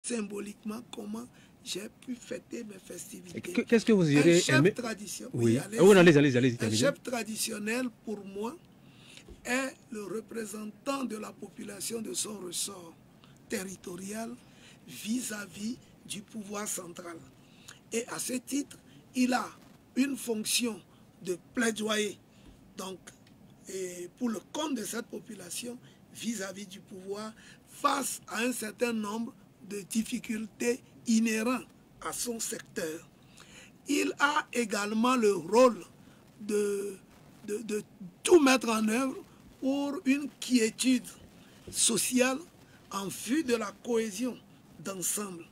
symboliquement comment j'ai pu fêter mes festivités. Qu'est-ce que vous direz? Un chef traditionnel, oui. Allez-y. Un chef traditionnel, pour moi, est le représentant de la population de son ressort territorial vis-à-vis du pouvoir central. Et à ce titre, il a une fonction de plaidoyer donc, pour le compte de cette population vis-à-vis du pouvoir face à un certain nombre de difficultés inhérentes à son secteur. Il a également le rôle de tout mettre en œuvre pour une quiétude sociale en vue de la cohésion d'ensemble.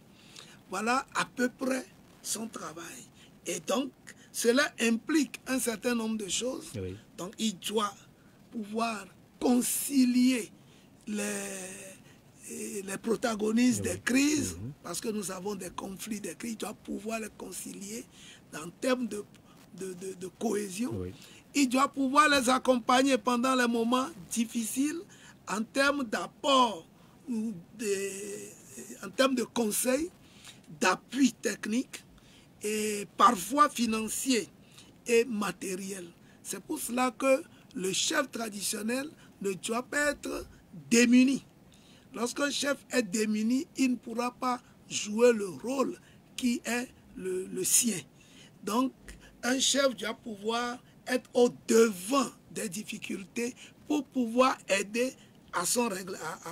Voilà à peu près son travail. Et donc, cela implique un certain nombre de choses. Oui. Donc, il doit pouvoir concilier les protagonistes des crises, parce que nous avons des conflits, des crises, il doit pouvoir les concilier en termes de cohésion. Oui. Il doit pouvoir les accompagner pendant les moments difficiles en termes d'apport, en termes de conseils, d'appui technique et parfois financier et matériel. C'est pour cela que le chef traditionnel ne doit pas être démuni. Lorsqu'un chef est démuni, il ne pourra pas jouer le rôle qui est le sien. Donc, un chef doit pouvoir être au-devant des difficultés pour pouvoir aider à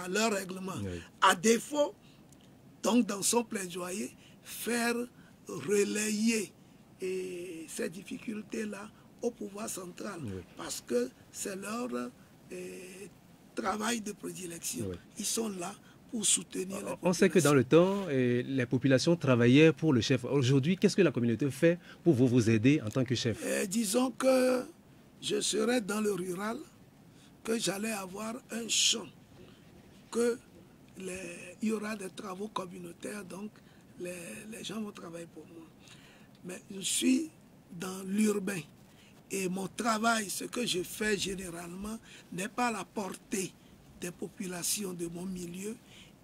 leur règlement. Oui. À défaut, donc dans son plaidoyer, faire relayer ces difficultés-là au pouvoir central, oui. Parce que c'est leur travail de prédilection. Oui. Ils sont là pour soutenir la population. On sait que dans le temps, les populations travaillaient pour le chef. Aujourd'hui, qu'est-ce que la communauté fait pour vous aider en tant que chef? Disons que je serais dans le rural, que j'allais avoir un champ, il y aura des travaux communautaires, donc les gens vont travailler pour moi. Mais je suis dans l'urbain et mon travail, ce que je fais généralement, n'est pas à la portée des populations de mon milieu,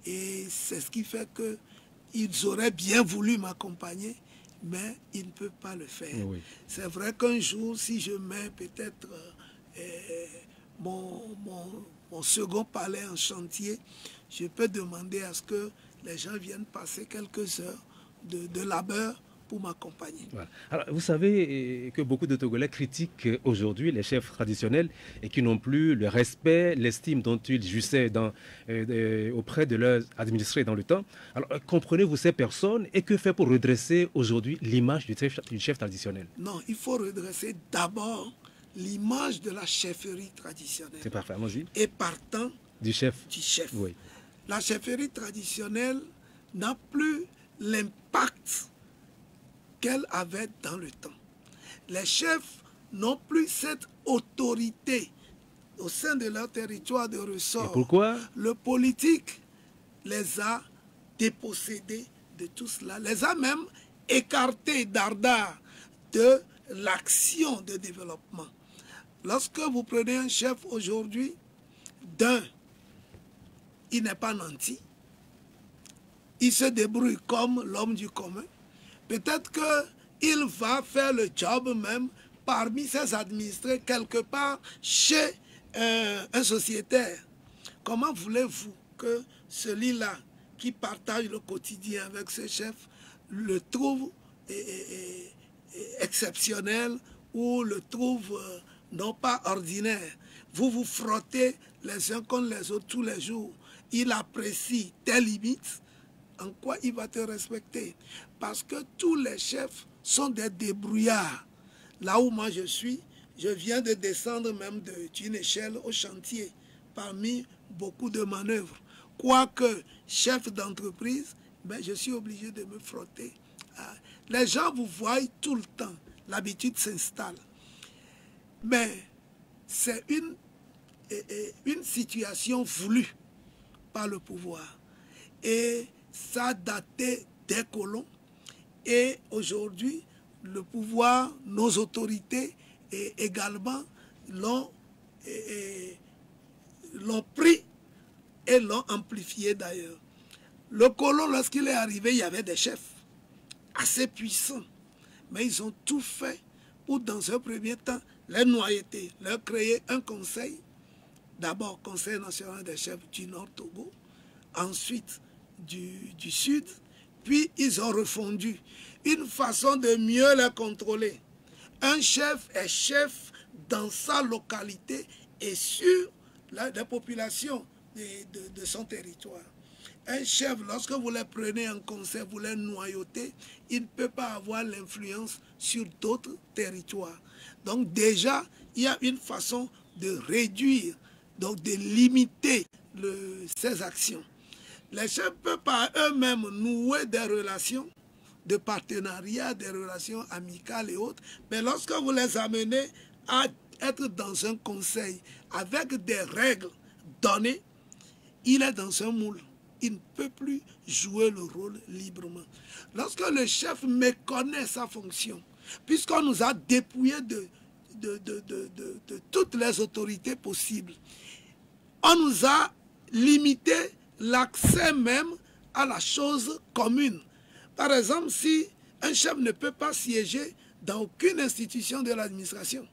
et c'est ce qui fait qu'ils auraient bien voulu m'accompagner, mais ils ne peuvent pas le faire. Oui. C'est vrai qu'un jour, si je mets peut-être mon second palais en chantier, je peux demander à ce que les gens viennent passer quelques heures de labeur pour m'accompagner. Voilà. Alors, vous savez que beaucoup de Togolais critiquent aujourd'hui les chefs traditionnels et qui n'ont plus le respect, l'estime dont ils jouissaient auprès de leurs administrés dans le temps. Alors, comprenez-vous ces personnes et que faire pour redresser aujourd'hui l'image du chef traditionnel? Non, il faut redresser d'abord l'image de la chefferie traditionnelle. C'est parfait, allons-y. Et partant du chef. Oui. La chefferie traditionnelle n'a plus l'impact qu'elle avait dans le temps. Les chefs n'ont plus cette autorité au sein de leur territoire de ressort. Et pourquoi? Le politique les a dépossédés de tout cela, les a même écartés d'ardard de l'action de développement. Lorsque vous prenez un chef aujourd'hui, il n'est pas nanti, il se débrouille comme l'homme du commun. Peut-être qu'il va faire le job même parmi ses administrés quelque part chez un sociétaire. Comment voulez-vous que celui-là qui partage le quotidien avec ce chef le trouve exceptionnel ou le trouve non pas ordinaire? Vous vous frottez les uns contre les autres tous les jours. Il apprécie tes limites. En quoi il va te respecter? Parce que tous les chefs sont des débrouillards. Là où moi je suis, je viens de descendre même d'une échelle au chantier, parmi beaucoup de manœuvres. Quoique chef d'entreprise, ben, je suis obligé de me frotter. Les gens vous voient tout le temps, l'habitude s'installe. Mais c'est une situation voulue par le pouvoir. Et ça datait des colons. Et aujourd'hui, le pouvoir, nos autorités également l'ont pris et l'ont amplifié d'ailleurs. Le colon, lorsqu'il est arrivé, il y avait des chefs assez puissants. Mais ils ont tout fait pour, dans un premier temps, les noyauter, leur créer un conseil. D'abord, Conseil national des chefs du Nord Togo, ensuite du Sud, puis ils ont refondu une façon de mieux les contrôler. Un chef est chef dans sa localité et sur la population de son territoire. Un chef, lorsque vous les prenez en conseil, vous les noyautez, il ne peut pas avoir l'influence sur d'autres territoires. Donc déjà, il y a une façon de réduire, donc de limiter ces actions. Les chefs peuvent par eux-mêmes nouer des relations de partenariat, des relations amicales et autres, mais lorsque vous les amenez à être dans un conseil avec des règles données, il est dans un moule. Il ne peut plus jouer le rôle librement. Lorsque le chef méconnaît sa fonction, puisqu'on nous a dépouillé de toutes les autorités possibles, on nous a limité l'accès même à la chose commune. Par exemple, si un chef ne peut pas siéger dans aucune institution de l'administration,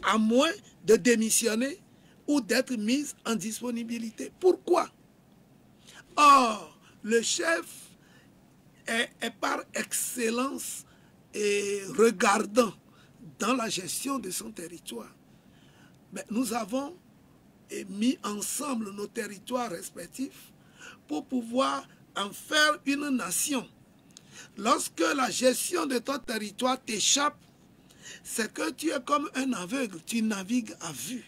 à moins de démissionner ou d'être mis en disponibilité. Pourquoi? Or, le chef est par excellence et regardant dans la gestion de son territoire. Mais nous avons mis ensemble nos territoires respectifs pour pouvoir en faire une nation. Lorsque la gestion de ton territoire t'échappe, c'est que tu es comme un aveugle, tu navigues à vue.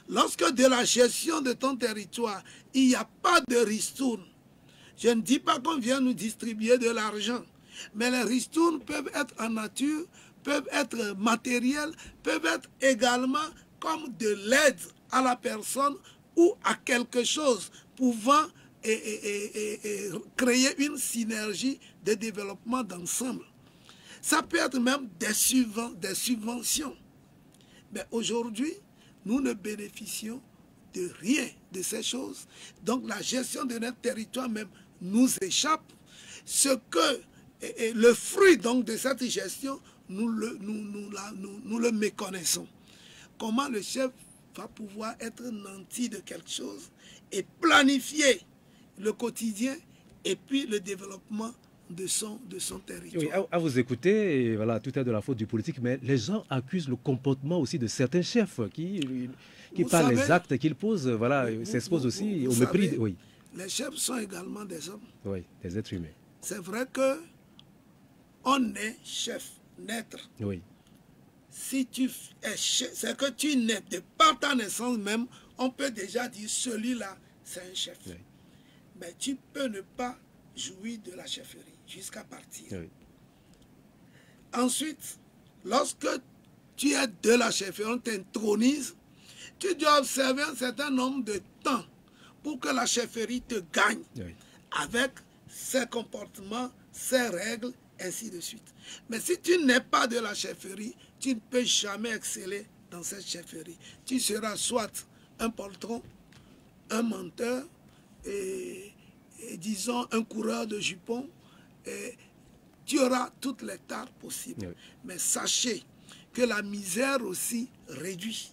Lorsque de la gestion de ton territoire, il n'y a pas de ristourne, je ne dis pas qu'on vient nous distribuer de l'argent, mais les ristournes peuvent être en nature, peuvent être matérielles, peuvent être également comme de l'aide à la personne ou à quelque chose pouvant créer une synergie de développement d'ensemble. Ça peut être même des subventions. Mais aujourd'hui, nous ne bénéficions de rien de ces choses. Donc la gestion de notre territoire même nous échappe. Le fruit donc de cette gestion, nous le méconnaissons. Comment le chef va pouvoir être nanti de quelque chose et planifier le quotidien et puis le développement de son territoire. Oui, à vous écouter, voilà, tout est de la faute du politique, mais les gens accusent le comportement aussi de certains chefs qui par les actes qu'ils posent, voilà, s'exposent aussi au mépris. Oui. Les chefs sont également des hommes. Oui, des êtres humains. C'est vrai que on est chef, naître. Oui. Si tu es chef, c'est que tu nais de par ta naissance même, on peut déjà dire celui-là, c'est un chef. Oui. Mais tu peux ne pas jouir de la chefferie jusqu'à partir. Oui. Ensuite, lorsque tu es de la chefferie, on t'intronise, tu dois observer un certain nombre de temps pour que la chefferie te gagne, oui, avec ses comportements, ses règles, ainsi de suite. Mais si tu n'es pas de la chefferie, tu ne peux jamais exceller dans cette chefferie. Tu seras soit un poltron, un menteur, et disons un coureur de jupons, et tu auras toutes les tares possibles. Oui. Mais sachez que la misère aussi réduit.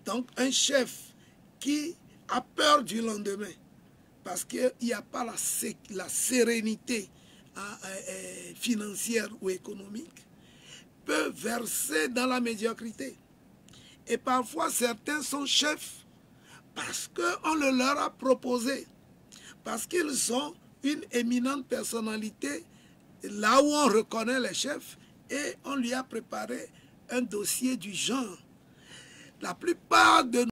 Donc un chef qui a peur du lendemain, parce qu'il n'y a pas la sérénité financière ou économique, peut verser dans la médiocrité. Et parfois certains sont chefs parce qu'on le leur a proposé, parce qu'ils ont une éminente personnalité là où on reconnaît les chefs et on lui a préparé un dossier du genre. La plupart de